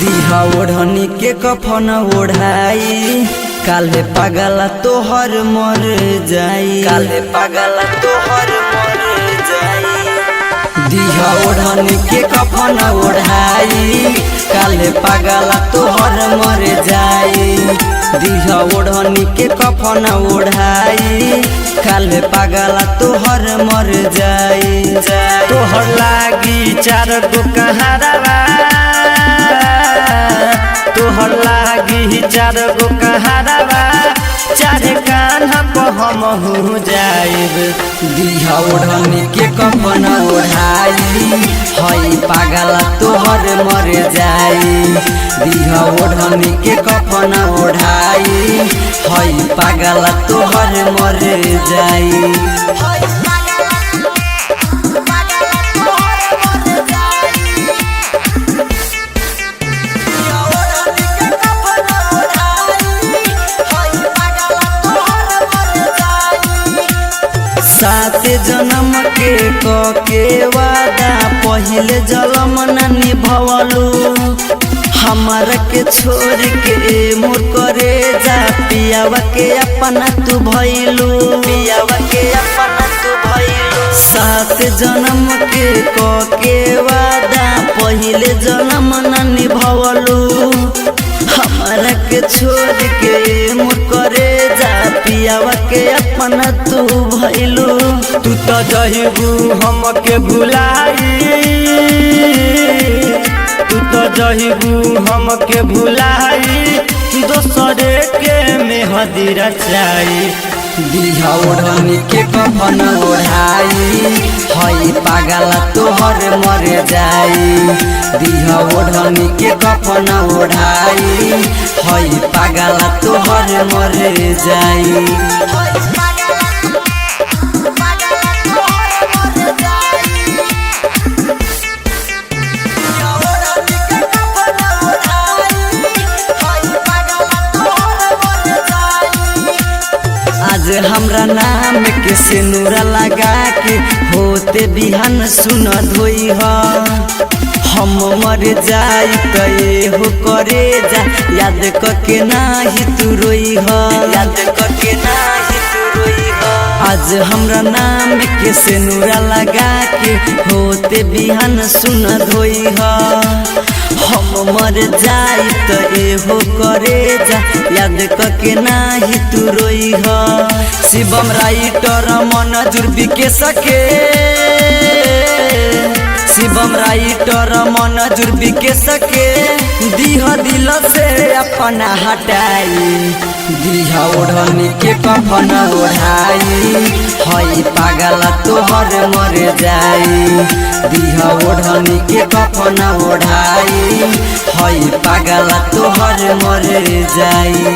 दिहा ओढ़नी के कफन ओढ़ाई काले पागला तोहर मर जाई काले पागला तोहर मर जाई। दिहा ओढ़नी के कफन ओढ़ाई काले पागला तोहर मर जाई। दिहा ओढ़नी के कफन ओढ़ाई काले पागला तोहर मर जाई। तोहर लागी चार गो कहारवा तोहर लागी चार गो कहारवा चार कान्हा पर हम हो जाइब। दिहा ओढ़नी के कफन ओढ़ाई हई पागला तोहर मर जाई। दिहा ओढ़नी के कफन ओढ़ाई हई पागला तोहर मर जाई। सात जन्म के वादा पहले जन्म न निभवलू हमारा के छोड़ के मोर करे जा पियावा के अपना तू भइलू पियावा के अपना तू भइलू। सात जन्म के वादा पहले जन्म न निभवलू हमारा के छोड़ के मोर करे जा पियावा के अपना तू भइलू। तू तो जहिबू हम के भुलाई तू तो जहिबू हम के भुलाई दोसरे के मेहदी रचाई। दिहा ओढ़नी के कफन ओढ़ाई हई पागला तोहर मर जाई। दिहा ओढ़नी के कफन ओढ़ाई हई पागला तोहर मर जाई। आज हमरा नाम के सिनुरा लगा के होते बिहान सुन धोई हम मर जाई तो हो करे जा याद करके नाही तू रोई याद करके नाही तू रोई। आज हमरा नाम के सिनुरा लगा के होते बिहान सुन धोई हम मर जाई तो हो करे जा याद करके नाही तू रोई। शिवम राइटर मन जुर्बी के सके शिवम राइटर मन जुर्बी के सके दिहा दिल से अपना हटाई। दिहा ओढ़नी के कफन ओढ़ाई हई पागला तोहर मर जाई। दिहा ओढ़नी के कफन ओढ़ाई हई पागला तोहर मर जाई।